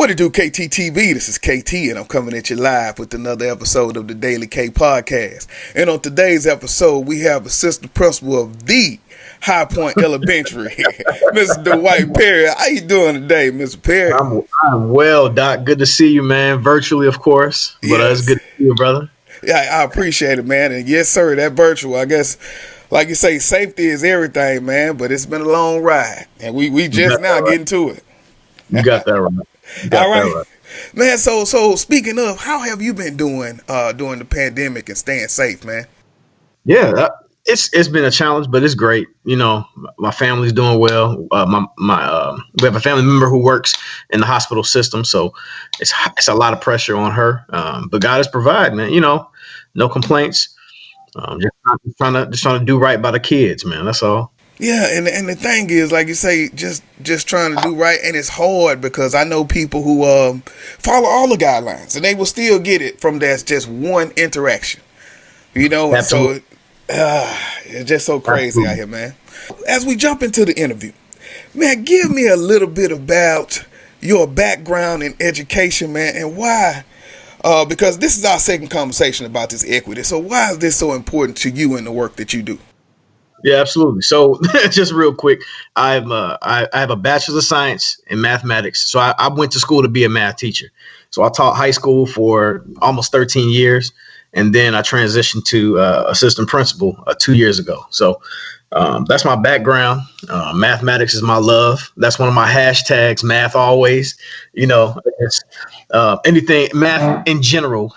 What it do, KTTV? This is KT, and I'm coming at you live with another episode of the Daily K Podcast. And on today's episode, we have assistant principal of the High Point Elementary, Mr. Dwight Perry. How you doing today, Mr. Perry? I'm well, Doc. Good to see you, man. Virtually, of course, but it's good to see you, brother. Yeah, I appreciate it, man. And yes, sir, that virtual, I guess, like you say, safety is everything, man. But it's been a long ride, and we just now getting to it. You got that right. All right, man. So speaking of, how have you been doing during the pandemic and staying safe, man? Yeah, it's been a challenge, but it's great. You know, my family's doing well. We have a family member who works in the hospital system, so it's a lot of pressure on her. But God is providing, man. You know, no complaints. Just trying to do right by the kids, man. That's all. Yeah, and the thing is, like you say, just trying to do right, and it's hard because I know people who follow all the guidelines, and they will still get it from that just one interaction. You know, Absolutely. So it's just so crazy out here, man. As we jump into the interview, man, give me a little bit about your background in education, man, and why. Because this is our second conversation about this equity. So why is this so important to you in the work that you do? Yeah, absolutely. So just real quick, I have a bachelor's of science in mathematics. So I went to school to be a math teacher. So I taught high school for almost 13 years. And then I transitioned to assistant principal 2 years ago. So that's my background. Mathematics is my love. That's one of my hashtags, math always. You know, it's anything math in general.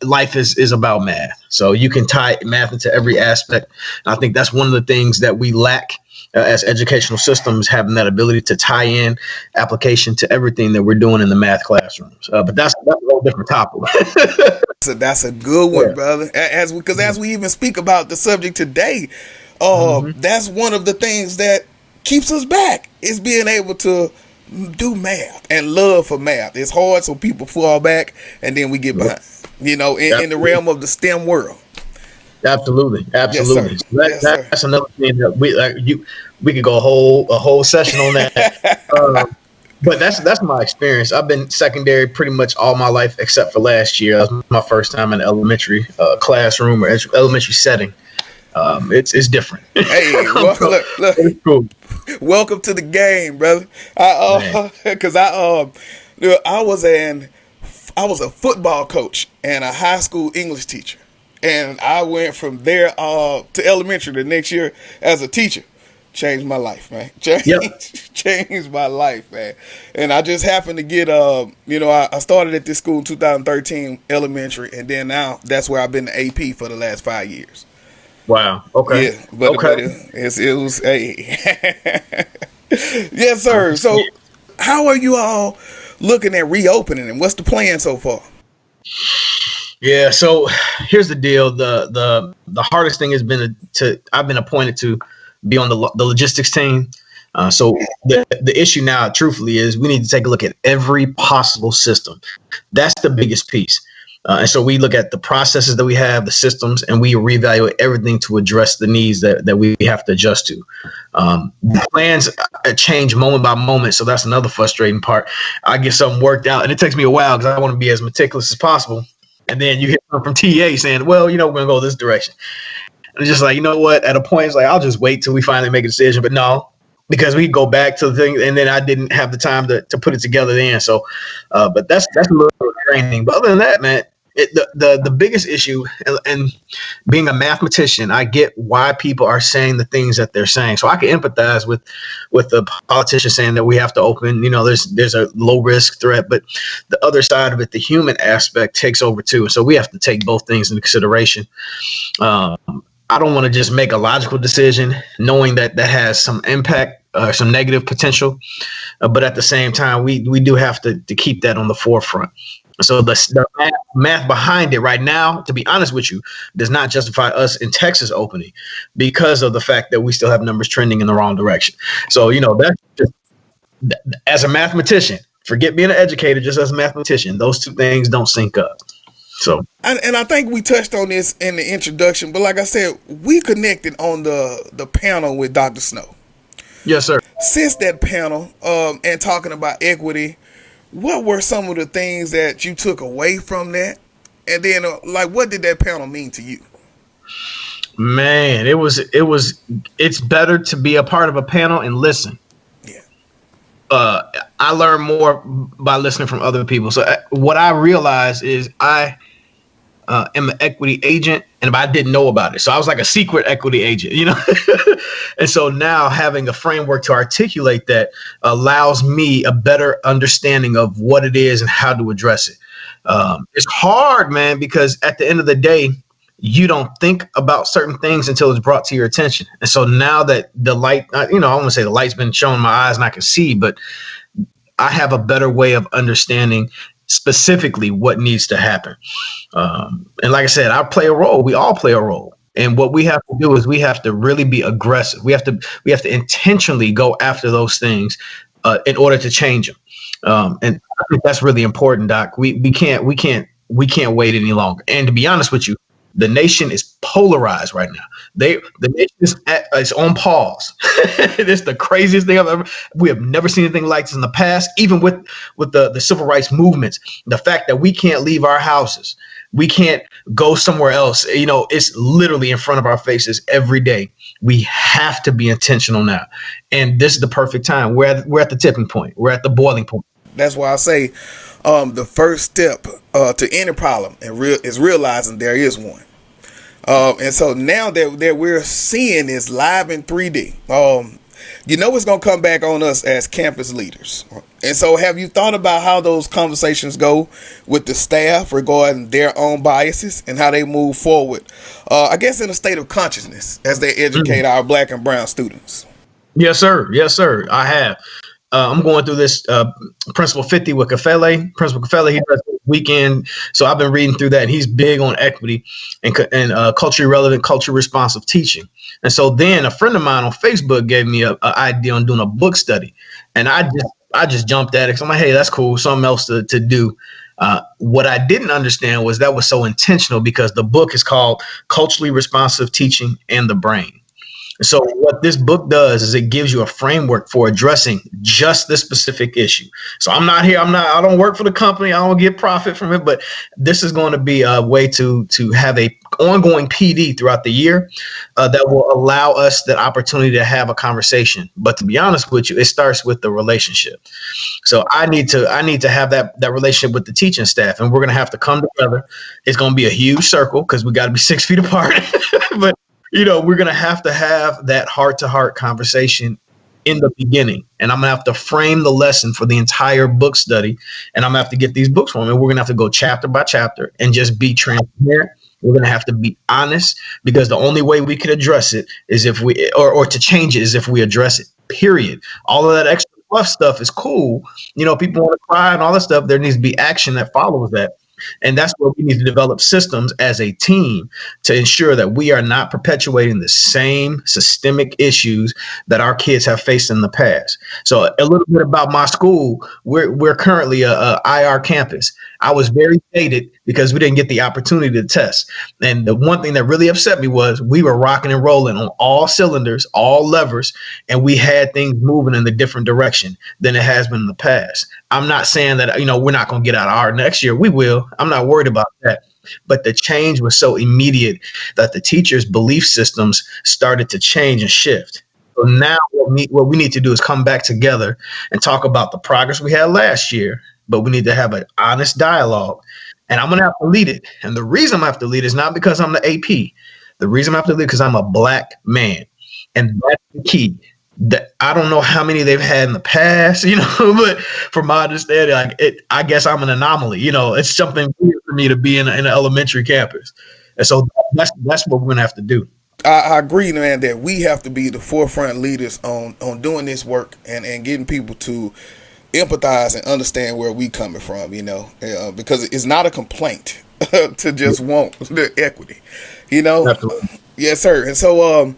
Life is about math. So you can tie math into every aspect. And I think that's one of the things that we lack as educational systems, having that ability to tie in application to everything that we're doing in the math classrooms. But that's a whole different topic. So that's a good one, brother. As we even speak about the subject today, that's one of the things that keeps us back is being able to do math and love for math. It's hard, so people fall back, and then we get behind. You know, in the realm of the STEM world. Absolutely. Yes, sir. That's another thing that we could go a whole session on that. But that's my experience. I've been secondary pretty much all my life except for last year. That was my first time in an elementary classroom or elementary setting. It's different. Hey, well, look. It's cool. Welcome to the game, brother. Because I was a football coach and a high school English teacher, and I went from there to elementary the next year as a teacher. Changed my life, man. Changed my life, man. And I just happened to get, I started at this school in 2013, elementary, and then now that's where I've been the AP for the last 5 years. Wow. Okay. Yeah, but it was, hey. Yes, sir. So how are you all looking at reopening, and what's the plan so far? Yeah, so here's the deal. The hardest thing has been I've been appointed to be on the logistics team. So the issue now, truthfully, is we need to take a look at every possible system. That's the biggest piece. And so we look at the processes that we have, the systems, and we reevaluate everything to address the needs that we have to adjust to. The plans change moment by moment, so that's another frustrating part. I get something worked out, and it takes me a while because I want to be as meticulous as possible. And then you hear from TA saying, well, we're going to go this direction. And it's just like, you know what? At a point, it's like, I'll just wait till we finally make a decision. But no, because we go back to the thing, and then I didn't have the time to put it together then. So, but that's a little draining. But other than that, man, the biggest issue, and being a mathematician, I get why people are saying the things that they're saying. So I can empathize with the politician saying that we have to open. You know, there's a low risk threat, but the other side of it, the human aspect, takes over too. So we have to take both things into consideration. I don't want to just make a logical decision knowing that has some impact, some negative potential. But at the same time, we do have to keep that on the forefront. So the math behind it right now, to be honest with you, does not justify us in Texas opening because of the fact that we still have numbers trending in the wrong direction. So, that's just, as a mathematician, forget being an educator, just as a mathematician, those two things don't sync up. So, and I think we touched on this in the introduction, but like I said, we connected on the panel with Dr. Snow. Yes, sir. Since that panel, and talking about equity, what were some of the things that you took away from that? And then, like, what did that panel mean to you? Man, it's better to be a part of a panel and listen. Yeah. I learn more by listening from other people. So what I realized is I am an equity agent, and I didn't know about it. So I was like a secret equity agent, you know? And so now having a framework to articulate that allows me a better understanding of what it is and how to address it. It's hard, man, because at the end of the day, you don't think about certain things until it's brought to your attention. And so now that the light, I want to say the light's been shown in my eyes and I can see, but I have a better way of understanding specifically what needs to happen. And like I said, I play a role. We all play a role. And what we have to do is we have to really be aggressive. We have to intentionally go after those things in order to change them. And I think that's really important, Doc. We can't wait any longer. And to be honest with you, the nation is polarized right now. The nation is on pause. It's the craziest thing I've ever. We have never seen anything like this in the past. Even with the civil rights movements, the fact that we can't leave our houses, we can't go somewhere else. It's literally in front of our faces every day. We have to be intentional now, and this is the perfect time. We're at the tipping point. We're at the boiling point. That's why I say the first step to any problem is realizing there is one. And so now that we're seeing this live in 3D, it's going to come back on us as campus leaders. And so have you thought about how those conversations go with the staff regarding their own biases and how they move forward, I guess, in a state of consciousness as they educate our black and brown students? Yes, sir. Yes, sir. I have. I'm going through this Principle 50 with Kafele. Principle Kafele, he does this weekend. So I've been reading through that. And he's big on equity and culturally relevant, culture responsive teaching. And so then a friend of mine on Facebook gave me an idea on doing a book study. And I just jumped at it because I'm like, hey, that's cool. Something else to do. What I didn't understand was that was so intentional because the book is called Culturally Responsive Teaching and the Brain. So what this book does is it gives you a framework for addressing just this specific issue. So I don't work for the company. I don't get profit from it, but this is going to be a way to have a ongoing PD throughout the year that will allow us the opportunity to have a conversation. But to be honest with you, it starts with the relationship. So I need to have that relationship with the teaching staff, and we're going to have to come together. It's going to be a huge circle because we got to be 6 feet apart, but we're going to have that heart-to-heart conversation in the beginning. And I'm going to have to frame the lesson for the entire book study. And I'm going to have to get these books from them. We're going to have to go chapter by chapter and just be transparent. We're going to have to be honest because the only way we can address it is if we, or to change it is if we address it, period. All of that extra fluff stuff is cool. People want to cry and all that stuff. There needs to be action that follows that. And that's where we need to develop systems as a team to ensure that we are not perpetuating the same systemic issues that our kids have faced in the past. So a little bit about my school. We're currently a IR campus. I was very jaded because we didn't get the opportunity to test. And the one thing that really upset me was we were rocking and rolling on all cylinders, all levers, and we had things moving in a different direction than it has been in the past. I'm not saying that, we're not going to get out of our next year. We will. I'm not worried about that. But the change was so immediate that the teachers' belief systems started to change and shift. So now what we need to do is come back together and talk about the progress we had last year, but we need to have an honest dialogue. And I'm going to have to lead it. And the reason I'm going to have to lead is not because I'm the AP. The reason I have to lead is because I'm a black man. And that's the key. That I don't know how many they've had in the past, but from my understanding, I guess I'm an anomaly. It's something weird for me to be in an elementary campus. And so that's what we're going to have to do. I agree, man, that we have to be the forefront leaders on doing this work and getting people to empathize and understand where we coming from, because it's not a complaint to just want the equity, Absolutely. Yes, sir. And so,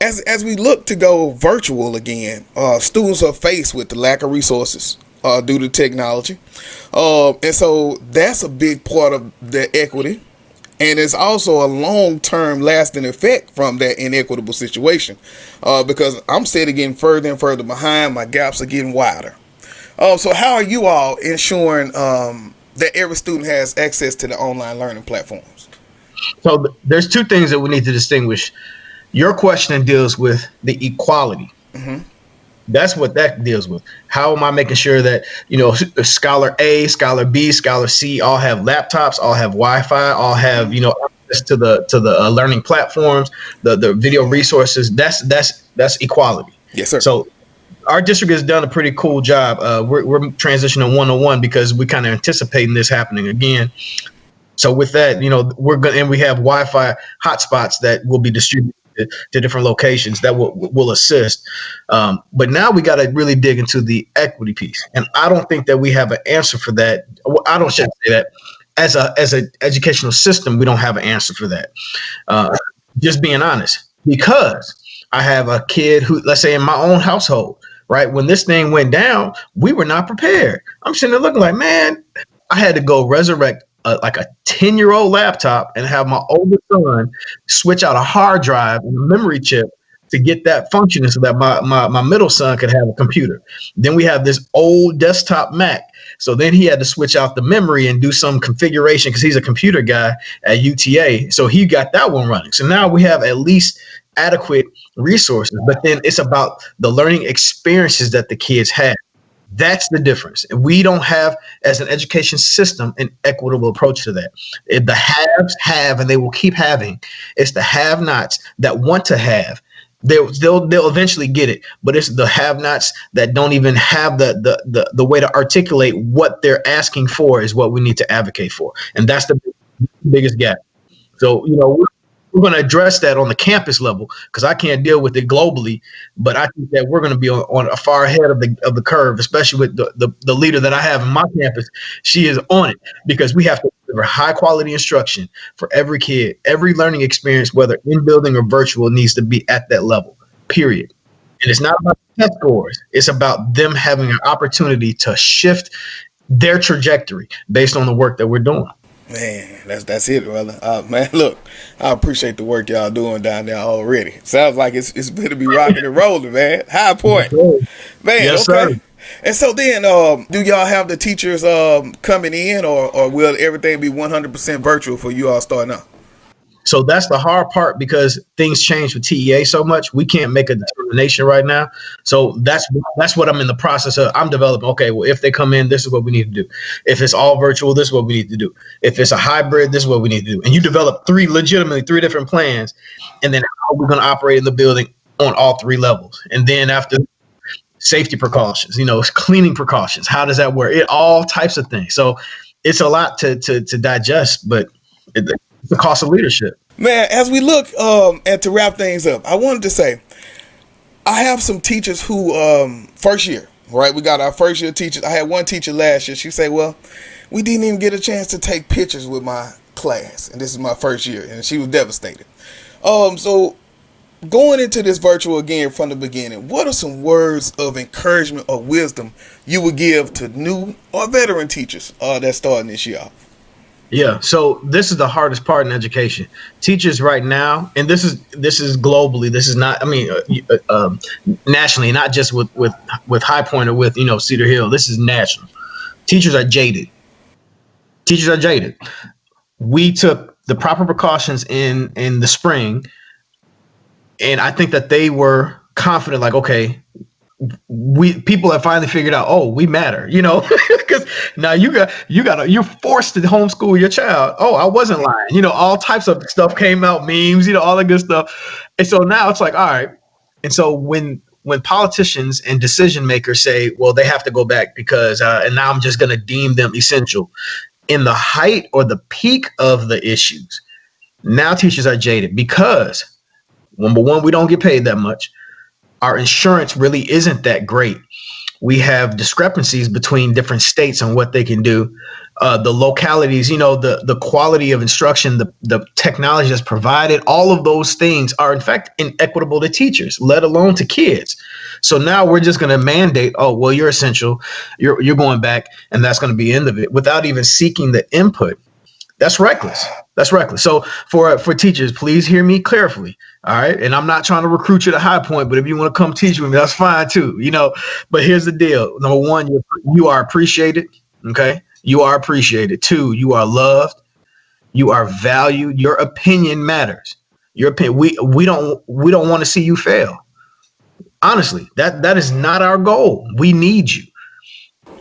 as we look to go virtual again, students are faced with the lack of resources due to technology. And so that's a big part of the equity. And it's also a long-term lasting effect from that inequitable situation because I'm steady getting further and further behind. My gaps are getting wider. So how are you all ensuring that every student has access to the online learning platforms? So there's two things that we need to distinguish. Your question deals with the equality. Mm-hmm. That's what that deals with. How am I making sure that, Scholar A, Scholar B, Scholar C all have laptops, all have Wi-Fi, all have, access to the learning platforms, the video resources. That's equality. Yes, sir. So our district has done a pretty cool job. We're transitioning 101 because we kind of anticipating this happening again. So with that, we're going, and we have Wi-Fi hotspots that will be distributed to different locations that will assist. But now we got to really dig into the equity piece, and I don't think that we have an answer for that. I don't should say that as an educational system, we don't have an answer for that. Just being honest, because I have a kid who, let's say, in my own household, right? When this thing went down, we were not prepared. I'm sitting there looking like, man, I had to go resurrect like a 10-year-old laptop and have my older son switch out a hard drive and a memory chip to get that functioning so that my middle son could have a computer. Then we have this old desktop Mac. So then he had to switch out the memory and do some configuration because he's a computer guy at UTA. So he got that one running. So now we have at least adequate resources, but then it's about the learning experiences that the kids have. That's the difference. We don't have, as an education system, an equitable approach to that. The haves have, and they will keep having. It's the have-nots that want to have. They'll eventually get it, but it's the have-nots that don't even have the way to articulate what they're asking for is what we need to advocate for, and that's the biggest gap. So we're going to address that on the campus level because I can't deal with it globally, but I think that we're going to be on a far ahead of the curve, especially with the leader that I have in my campus. She is on it because we have to deliver high quality instruction for every kid. Every learning experience, whether in building or virtual, needs to be at that level, period. And it's not about test scores. It's about them having an opportunity to shift their trajectory based on the work that we're doing. Man, that's it, brother. Man, look, I appreciate the work y'all doing down there already. Sounds like it's going to be rocking and rolling, man. High point. Man, yes, okay. Sir. And so then, do y'all have the teachers coming in, or will everything be 100% virtual for you all starting out? So that's the hard part because things change with TEA so much. We can't make a determination right now. So that's what I'm in the process of. I'm developing. Okay, well, if they come in, this is what we need to do. If it's all virtual, this is what we need to do. If it's a hybrid, this is what we need to do. And you develop three different plans, and then how we're going to operate in the building on all three levels. And then after safety precautions, cleaning precautions. How does that work? All types of things. So it's a lot to digest, but it's the cost of leadership. Man, as we look and to wrap things up, I wanted to say I have some teachers who first year, right? We got our first year teachers. I had one teacher last year. She said, well, we didn't even get a chance to take pictures with my class. And this is my first year. And she was devastated. So going into this virtual again from the beginning, what are some words of encouragement or wisdom you would give to new or veteran teachers that's starting this year? Yeah, so this is the hardest part in education. Teachers right now, and this is globally. This is not, nationally, not just with High Point or with Cedar Hill. This is national. Teachers are jaded. We took the proper precautions in the spring, and I think that they were confident. Like, okay, people have finally figured out, oh, we matter, because now you're forced to homeschool your child. Oh, I wasn't lying. All types of stuff came out, memes, all the good stuff. And so now it's like, all right. And so when politicians and decision makers say, well, they have to go back because, and now I'm just going to deem them essential in the height or the peak of the issues. Now teachers are jaded because, number one, we don't get paid that much. Our insurance really isn't that great. We have discrepancies between different states on what they can do. The localities, the quality of instruction, the technology that's provided, all of those things are in fact inequitable to teachers, let alone to kids. So now we're just going to mandate, oh, well, you're essential. You're going back, and that's going to be the end of it without even seeking the input That's reckless. That's reckless. So for teachers, please hear me carefully. All right. And I'm not trying to recruit you to High Point, but if you want to come teach with me, that's fine too. But here's the deal. Number one, you are appreciated. Okay. You are appreciated. Two, you are loved. You are valued. Your opinion matters. Your opinion. We don't want to see you fail. Honestly, that is not our goal. We need you.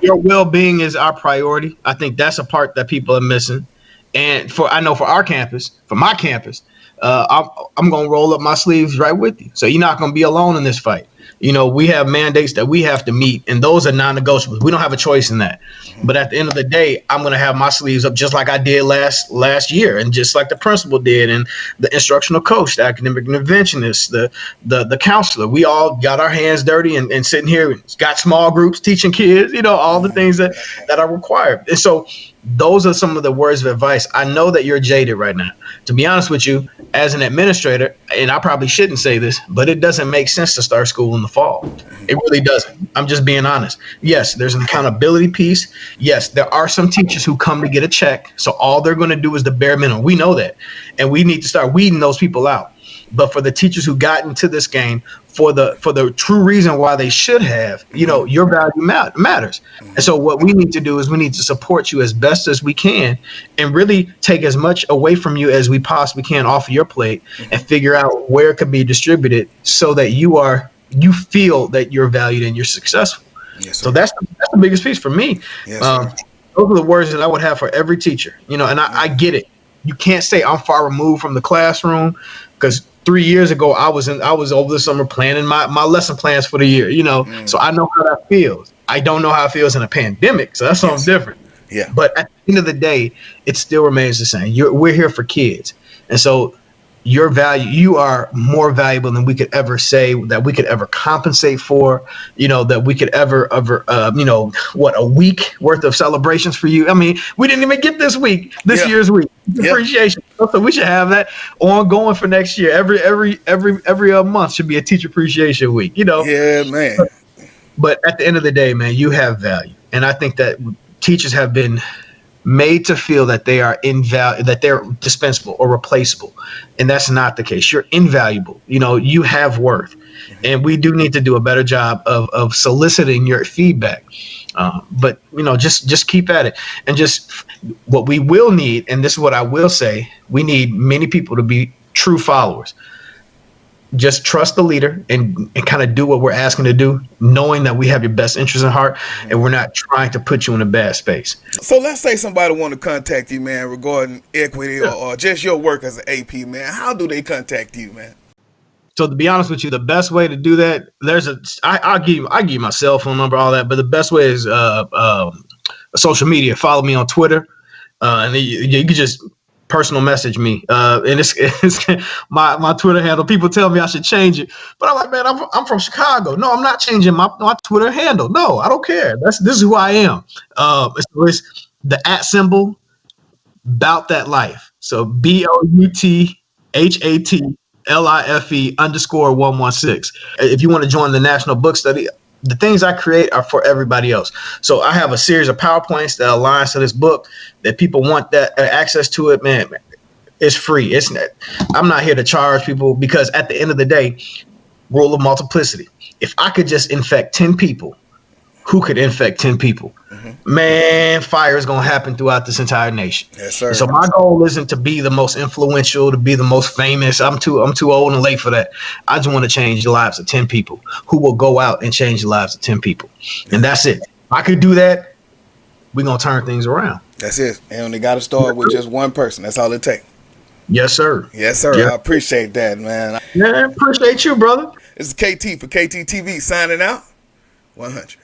Your well-being is our priority. I think that's a part that people are missing. And I know for our campus, for my campus, I'm going to roll up my sleeves right with you. So you're not going to be alone in this fight. We have mandates that we have to meet, and those are non-negotiables. We don't have a choice in that. But at the end of the day, I'm going to have my sleeves up just like I did last year, and just like the principal did, and the instructional coach, the academic interventionist, the counselor. We all got our hands dirty and sitting here, got small groups teaching kids, all the things that are required. And so those are some of the words of advice. I know that you're jaded right now. To be honest with you, as an administrator, and I probably shouldn't say this, but it doesn't make sense to start school in the fall. It really doesn't. I'm just being honest. Yes, there's an accountability piece. Yes, there are some teachers who come to get a check, so all they're going to do is the bare minimum. We know that, and we need to start weeding those people out. But for the teachers who got into this game for the true reason why they should have, your value matters. And so what we need to do is we need to support you as best as we can and really take as much away from you as we possibly can off of your plate and figure out where it could be distributed so that you feel that you're valued and you're successful. Yes, so that's the biggest piece for me. Yes, those are the words that I would have for every teacher, and I get it. You can't say I'm far removed from the classroom because 3 years ago I was over the summer planning my lesson plans for the year, so I know how that feels. I don't know how it feels in a pandemic, so that's something different. Yeah. But at the end of the day, it still remains the same. We're here for kids, and so you are more valuable than we could ever say, that we could ever compensate for, that we could ever, a week worth of celebrations for you. I mean, we didn't even get this year's week appreciation. So we should have that ongoing for next year. Every month should be a teacher appreciation week, Yeah, man. But at the end of the day, man, you have value. And I think that teachers have been made to feel that they are invaluable, that they're dispensable or replaceable. And that's not the case. You're invaluable. You have worth. And we do need to do a better job of soliciting your feedback. But just keep at it. And just what we will need, and this is what I will say, we need many people to be true followers. Just trust the leader and kind of do what we're asking to do, knowing that we have your best interest in heart and we're not trying to put you in a bad space. So let's say somebody want to contact you, man, regarding equity or just your work as an AP, man. How do they contact you, man? So to be honest with you, the best way to do that, I'll give you my cell phone number, all that, but the best way is social media. Follow me on Twitter, and you can just personal message me, and it's my Twitter handle. People tell me I should change it, but I'm like, man, I'm from Chicago. No, I'm not changing my Twitter handle. No, I don't care. This is who I am. It's the @ Bout That Life. So BOUTHATLIFE _116. If you want to join the National Book Study, the things I create are for everybody else. So I have a series of PowerPoints that aligns to this book that people want that access to it. Man, it's free. I'm not here to charge people because at the end of the day, rule of multiplicity. If I could just infect 10 people, who could infect 10 people? Man, fire is going to happen throughout this entire nation. Yes, sir. So my goal isn't to be the most influential, to be the most famous. I'm too old and late for that. I just want to change the lives of 10 people who will go out and change the lives of 10 people. And that's it. If I could do that, we're going to turn things around. That's it. And they got to start with just one person. That's all it takes. Yes, sir. Yes, sir. Yeah. I appreciate that, man. Yeah, appreciate you, brother. This is KT for KT TV signing out. 100.